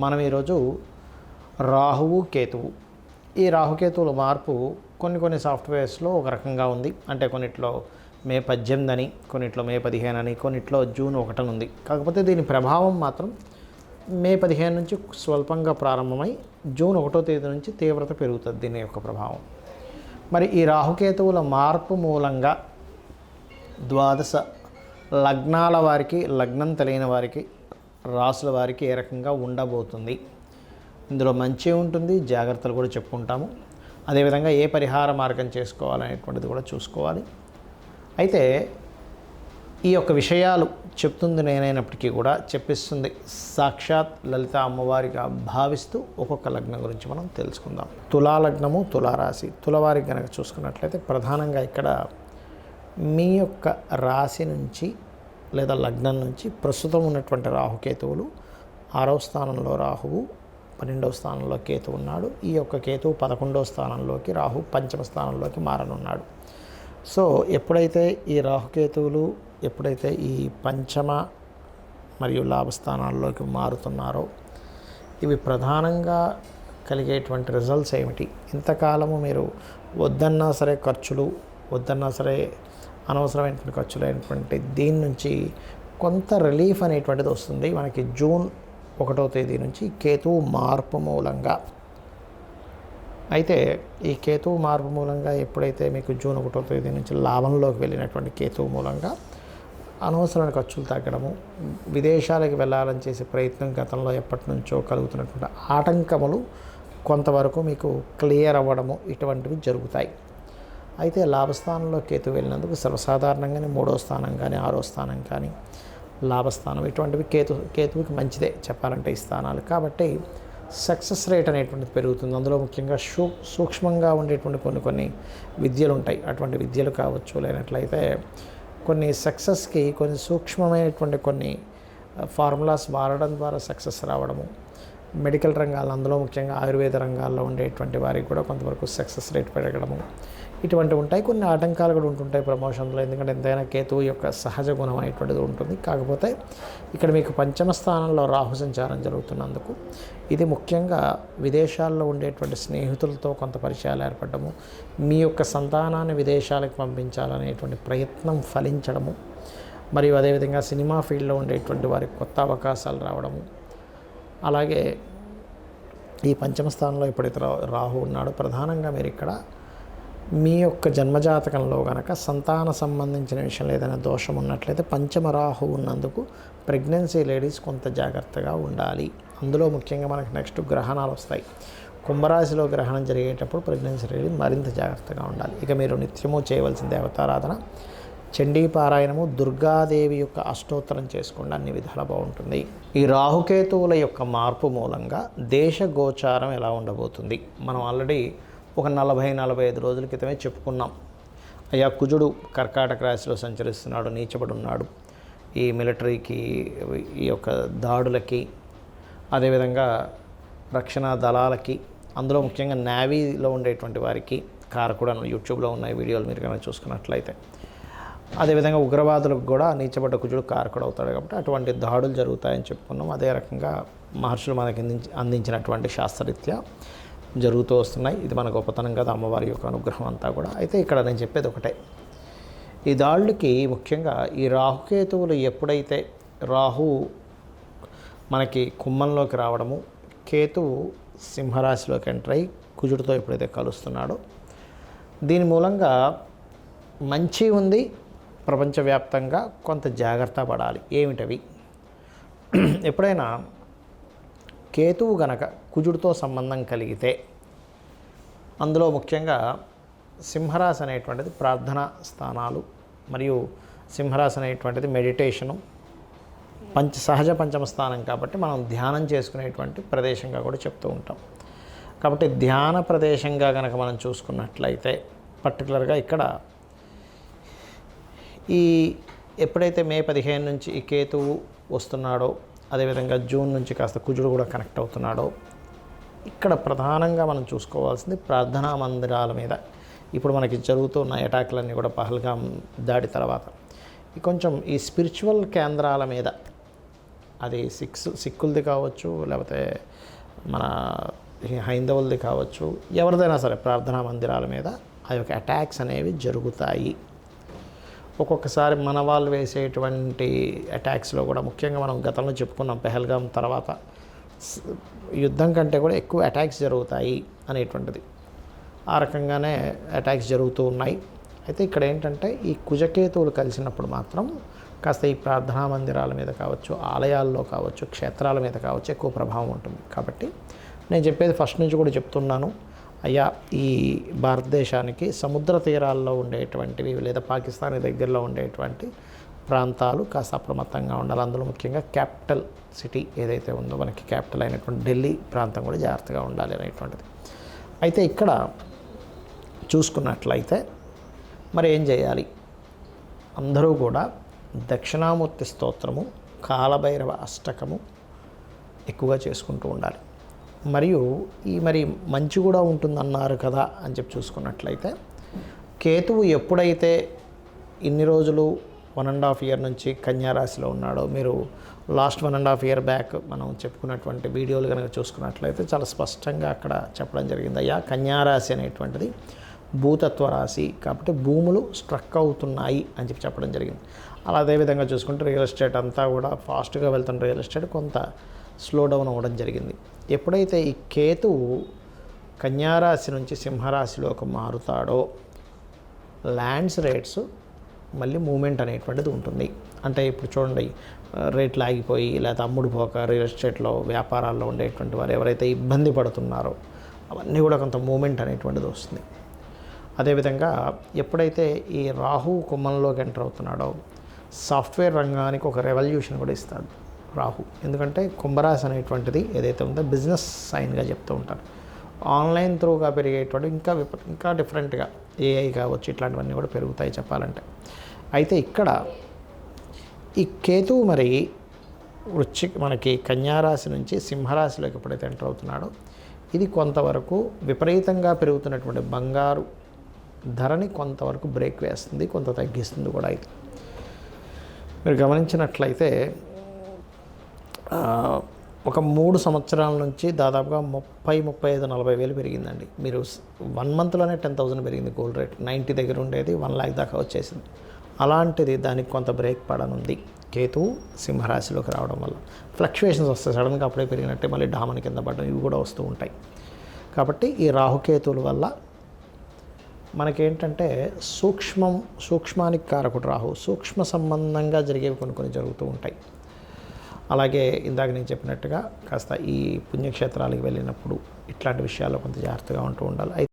మనం ఈరోజు రాహువు కేతువు, ఈ రాహుకేతువుల మార్పు కొన్ని సాఫ్ట్వేర్స్లో ఒక రకంగా ఉంది. అంటే కొన్నిట్లో మే 18 అని, కొన్నిట్లో మే 15 అని, కొన్నిట్లో జూన్ 1 ఉంది. కాకపోతే దీని ప్రభావం మాత్రం మే 15 నుంచి స్వల్పంగా ప్రారంభమై జూన్ 1వ తేదీ నుంచి తీవ్రత పెరుగుతుంది దీని యొక్క ప్రభావం. మరి ఈ రాహుకేతువుల మార్పు మూలంగా ద్వాదశ లగ్నాల వారికి, లగ్నం తెలియని వారికి, రాసుల వారికి ఏ రకంగా ఉండబోతుంది, ఇందులో మంచి ఉంటుంది, జాగ్రత్తలు కూడా చెప్పుకుంటాము. అదేవిధంగా ఏ పరిహార మార్గం చేసుకోవాలనేటువంటిది కూడా చూసుకోవాలి. అయితే ఈ యొక్క విషయాలు చెప్తుంది నేనైనప్పటికీ కూడా చెప్పిస్తుంది సాక్షాత్ లలిత అమ్మవారిగా భావిస్తూ ఒక్కొక్క లగ్నం గురించి మనం తెలుసుకుందాం. తులా లగ్నము, తులారాశి. తులవారికి కనుక చూసుకున్నట్లయితే ప్రధానంగా ఇక్కడ మీ యొక్క రాశి నుంచి లేదా లగ్నం నుంచి ప్రస్తుతం ఉన్నటువంటి రాహుకేతువులు 6వ స్థానంలో రాహువు, 12వ స్థానంలో కేతు ఉన్నాడు. ఈ యొక్క కేతువు 11వ స్థానంలోకి, రాహు 5వ స్థానంలోకి మారనున్నాడు. సో ఎప్పుడైతే ఈ రాహుకేతువులు ఎప్పుడైతే ఈ పంచమ మరియు లాభస్థానాల్లోకి మారుతున్నారో ఇవి ప్రధానంగా కలిగేటువంటి రిజల్ట్స్ ఏమిటి? ఇంతకాలము మీరు వద్దన్నా సరే ఖర్చులు, వద్దన్నా సరే అనవసరమైనటువంటి ఖర్చులైనటువంటి దీని నుంచి కొంత రిలీఫ్ అనేటువంటిది వస్తుంది మనకి జూన్ 1వ తేదీ నుంచి కేతువు మార్పు మూలంగా. అయితే ఈ కేతువు మార్పు మూలంగా ఎప్పుడైతే మీకు జూన్ 1వ తేదీ నుంచి లాభంలోకి వెళ్ళినటువంటి కేతువు మూలంగా అనవసరమైన ఖర్చులు తగ్గడము, విదేశాలకు వెళ్ళాలని చేసే ప్రయత్నం గతంలో ఎప్పటి నుంచో కలుగుతున్నటువంటి ఆటంకములు కొంతవరకు మీకు క్లియర్ అవ్వడము ఇటువంటివి జరుగుతాయి. అయితే లాభస్థానంలో కేతు వెళ్ళినందుకు సర్వసాధారణంగానే 3వ స్థానం కానీ, 6వ స్థానం కానీ, లాభస్థానం ఇటువంటివి కేతువుకి మంచిదే చెప్పాలంటే ఈ స్థానాలు. కాబట్టి సక్సెస్ రేట్ అనేటువంటిది పెరుగుతుంది. అందులో ముఖ్యంగా సూక్ష్మంగా ఉండేటువంటి కొన్ని విద్యలు ఉంటాయి. అటువంటి విద్యలు కావచ్చు, లేనట్లయితే కొన్ని సక్సెస్కి కొన్ని సూక్ష్మమైనటువంటి కొన్ని ఫార్ములాస్ వాడడం ద్వారా సక్సెస్ రావడము, మెడికల్ రంగాల్లో అందులో ముఖ్యంగా ఆయుర్వేద రంగాల్లో ఉండేటువంటి వారికి కూడా కొంతవరకు సక్సెస్ రేట్ పెరగడము ఇటువంటివి ఉంటాయి. కొన్ని ఆటంకాలు కూడా ఉంటుంటాయి ప్రమోషన్లో, ఎందుకంటే ఎంతైనా కేతువు యొక్క సహజ గుణం అనేటువంటిది ఉంటుంది. కాకపోతే ఇక్కడ మీకు 5వ స్థానంలో రాహు సంచారం జరుగుతున్నందుకు ఇది ముఖ్యంగా విదేశాల్లో ఉండేటువంటి స్నేహితులతో కొంత పరిచయాలు ఏర్పడము, మీ యొక్క సంతానాన్ని విదేశాలకు పంపించాలనేటువంటి ప్రయత్నం ఫలించడము, మరియు అదేవిధంగా సినిమా ఫీల్డ్లో ఉండేటువంటి వారికి కొత్త అవకాశాలు రావడము. అలాగే ఈ 5వ స్థానంలో ఎప్పుడైతే రాహు ఉన్నాడో ప్రధానంగా మీరు ఇక్కడ మీ యొక్క జన్మజాతకంలో కనుక సంతాన సంబంధించిన విషయంలో ఏదైనా దోషం ఉన్నట్లయితే 5వ రాహు ఉన్నందుకు ప్రెగ్నెన్సీ లేడీస్ కొంత జాగ్రత్తగా ఉండాలి. అందులో ముఖ్యంగా మనకి నెక్స్ట్ గ్రహణాలు వస్తాయి. కుంభరాశిలో గ్రహణం జరిగేటప్పుడు ప్రెగ్నెన్సీ లేడీ మరింత జాగ్రత్తగా ఉండాలి. ఇక మీరు నిత్యము చేయవలసిన దేవతారాధన చండీ పారాయణము, దుర్గాదేవి యొక్క అష్టోత్తరం చేసుకోండి, అన్ని విధాలా బాగుంటుంది. ఈ రాహుకేతువుల యొక్క మార్పు మూలంగా దేశ గోచారం ఎలా ఉండబోతుంది మనం ఆల్రెడీ ఒక 40-45 రోజుల క్రితమే చెప్పుకున్నాం. అయ్యా కుజుడు కర్కాటక రాశిలో సంచరిస్తున్నాడు, నీచబడి ఉన్నాడు. ఈ మిలిటరీకి, ఈ యొక్క దాడులకి, అదేవిధంగా రక్షణ దళాలకి, అందులో ముఖ్యంగా నేవీలో ఉండేటువంటి వారికి కారకుడు యూట్యూబ్లో ఉన్న వీడియోలు మీరు కనుక చూసుకున్నట్లయితే, అదేవిధంగా ఉగ్రవాదులకు కూడా నీచబడ్డ కుజుడు కారకుడు అవుతాడు. కాబట్టి అటువంటి దాడులు జరుగుతాయని చెప్పుకున్నాం. అదే రకంగా మహర్షులు మనకి అందించినటువంటి శాస్త్రరీత్యా జరుగుతూ వస్తున్నాయి. ఇది మన గొప్పతనం కదా, అమ్మవారి యొక్క అనుగ్రహం అంతా కూడా. అయితే ఇక్కడ నేను చెప్పేది ఒకటే, ఈ దాడులకి ముఖ్యంగా ఈ రాహుకేతువులు ఎప్పుడైతే రాహు మనకి కుంభంలోకి రావడము, కేతువు సింహరాశిలోకి ఎంటర్ అయ్యి కుజుడితో ఎప్పుడైతే కలుస్తున్నాడో దీని మూలంగా మంచి ఉంది. ప్రపంచవ్యాప్తంగా కొంత జాగ్రత్త పడాలి. ఏమిటవి? ఎప్పుడైనా కేతువు గనక కుజుడితో సంబంధం కలిగితే అందులో ముఖ్యంగా సింహరాశి అనేటువంటిది ప్రార్థనా స్థానాలు, మరియు సింహరాశి అనేటువంటిది మెడిటేషను, సహజ 5వ స్థానం కాబట్టి మనం ధ్యానం చేసుకునేటువంటి ప్రదేశంగా కూడా చెప్తూ ఉంటాం. కాబట్టి ధ్యాన ప్రదేశంగా కనుక మనం చూసుకున్నట్లయితే పర్టికులర్గా ఇక్కడ ఈ ఎప్పుడైతే మే 15 నుంచి ఈ కేతువు వస్తున్నాడో, అదేవిధంగా జూన్ నుంచి కాస్త కుజుడు కూడా కనెక్ట్ అవుతున్నాడో, ఇక్కడ ప్రధానంగా మనం చూసుకోవాల్సింది ప్రార్థనా మందిరాల మీద. ఇప్పుడు మనకి జరుగుతున్న అటాక్లన్నీ కూడా పహల్గాం దాడి తర్వాత కొంచెం ఈ స్పిరిచువల్ కేంద్రాల మీద అది సిక్కులది కావచ్చు, లేకపోతే మన హైందవులది కావచ్చు, ఎవరిదైనా సరే ప్రార్థనా మందిరాల మీద ఆ యొక్క అటాక్స్ అనేవి జరుగుతాయి. ఒక్కొక్కసారి మన వాళ్ళు వేసేటువంటి అటాక్స్లో కూడా ముఖ్యంగా మనం గతంలో చెప్పుకున్నాం, పెహల్గాం తర్వాత యుద్ధం కంటే కూడా ఎక్కువ అటాక్స్ జరుగుతాయి అనేటువంటిది. ఆ రకంగానే అటాక్స్ జరుగుతూ ఉన్నాయి. అయితే ఇక్కడ ఏంటంటే ఈ కుజకేతువులు కలిసినప్పుడు మాత్రం కాస్త ఈ ప్రార్థనా మందిరాల మీద కావచ్చు, ఆలయాల్లో కావచ్చు, క్షేత్రాల మీద కావచ్చు ఎక్కువ ప్రభావం ఉంటుంది. కాబట్టి నేను చెప్పేది ఫస్ట్ నుంచి కూడా చెప్తున్నాను, అయ్యా ఈ భారతదేశానికి సముద్ర తీరాల్లో ఉండేటువంటివి లేదా పాకిస్తాన్ దగ్గరలో ఉండేటువంటి ప్రాంతాలు కాస్త అప్రమత్తంగా ఉండాలి. అందులో ముఖ్యంగా క్యాపిటల్ సిటీ ఏదైతే ఉందో మనకి క్యాపిటల్ అయినటువంటి ఢిల్లీ ప్రాంతం కూడా జాగ్రత్తగా ఉండాలి అనేటువంటిది. అయితే ఇక్కడ చూసుకున్నట్లయితే మరి ఏం చేయాలి? అందరూ కూడా దక్షిణామూర్తి స్తోత్రము, కాలభైరవ అష్టకము ఎక్కువగా చేసుకుంటూ ఉండాలి. మరియు మరి మంచి కూడా ఉంటుందన్నారు కదా అని చెప్పి చూసుకున్నట్లయితే, కేతువు ఎప్పుడైతే ఇన్ని రోజులు 1.5 ఇయర్ నుంచి కన్యా రాశిలో ఉన్నాడో, మీరు లాస్ట్ 1.5 ఇయర్ బ్యాక్ మనం చెప్పుకున్నటువంటి వీడియోలు కనుక చూసుకున్నట్లయితే చాలా స్పష్టంగా అక్కడ చెప్పడం జరిగింది, అయ్యా కన్యా రాశి అనేటువంటిది భూతత్వ రాశి కాబట్టి భూములు స్ట్రక్ అవుతున్నాయి అని చెప్పి చెప్పడం జరిగింది. అలా అదేవిధంగా చూసుకుంటే రియల్ ఎస్టేట్ అంతా కూడా ఫాస్ట్గా వెళ్తున్న రియల్ ఎస్టేట్ కొంత స్లో డౌన్ అవ్వడం జరిగింది. ఎప్పుడైతే ఈ కేతువు కన్యారాశి నుంచి సింహరాశిలోకి మారుతాడో ల్యాండ్స్ రేట్స్ మళ్ళీ మూమెంట్ అనేటువంటిది ఉంటుంది. అంటే ఇప్పుడు చూడండి, రేట్లు ఆగిపోయి లేదా అమ్ముడు పోక రియల్ ఎస్టేట్లో వ్యాపారాల్లో ఉండేటువంటి వారు ఎవరైతే ఇబ్బంది పడుతున్నారో అవన్నీ కూడా కొంత మూమెంట్ అనేటువంటిది వస్తుంది. అదేవిధంగా ఎప్పుడైతే ఈ రాహు కుంభంలోకి ఎంటర్ అవుతున్నాడో సాఫ్ట్వేర్ రంగానికి ఒక రెవల్యూషన్ కూడా ఇస్తాడు రాహు. ఎందుకంటే కుంభరాశి అనేటువంటిది ఏదైతే ఉందో బిజినెస్ సైన్గా చెప్తూ ఉంటారు. ఆన్లైన్ త్రూగా పెరిగేటువంటి ఇంకా డిఫరెంట్గా ఏఐ కావచ్చు, ఇట్లాంటివన్నీ కూడా పెరుగుతాయి చెప్పాలంటే. అయితే ఇక్కడ ఈ కేతువు మరి మనకి కన్యారాశి నుంచి సింహరాశిలోకి ఎప్పుడైతే ఎంటర్ అవుతున్నాడో ఇది కొంతవరకు విపరీతంగా పెరుగుతున్నటువంటి బంగారు ధరని కొంతవరకు బ్రేక్ వేస్తుంది, కొంత తగ్గిస్తుంది కూడా. అయితే మీరు గమనించినట్లయితే ఒక 3 సంవత్సరాల నుంచి దాదాపుగా 35-40 వేలు పెరిగిందండి. మీరు 1 మంత్లోనే 10,000 పెరిగింది గోల్డ్ రేట్. 90 దగ్గర ఉండేది 1 lakh దాకా వచ్చేసింది. అలాంటిది దానికి కొంత బ్రేక్ పడనుంది కేతువు సింహరాశిలోకి రావడం వల్ల. ఫ్లక్చువేషన్స్ వస్తాయి, సడన్గా అప్పుడే పెరిగినట్టే మళ్ళీ డామని కింద పడడం ఇవి కూడా వస్తూ ఉంటాయి. కాబట్టి ఈ రాహుకేతువుల వల్ల మనకేంటంటే సూక్ష్మానికి కారకుడు రాహు, సూక్ష్మ సంబంధంగా జరిగేవి కొన్ని జరుగుతూ ఉంటాయి. అలాగే ఇందాక నేను చెప్పినట్టుగా కాస్త ఈ పుణ్యక్షేత్రాలకు వెళ్ళినప్పుడు ఇట్లాంటి విషయాల్లో కొంత జాగ్రత్తగా ఉంటూ ఉండాలి. అయితే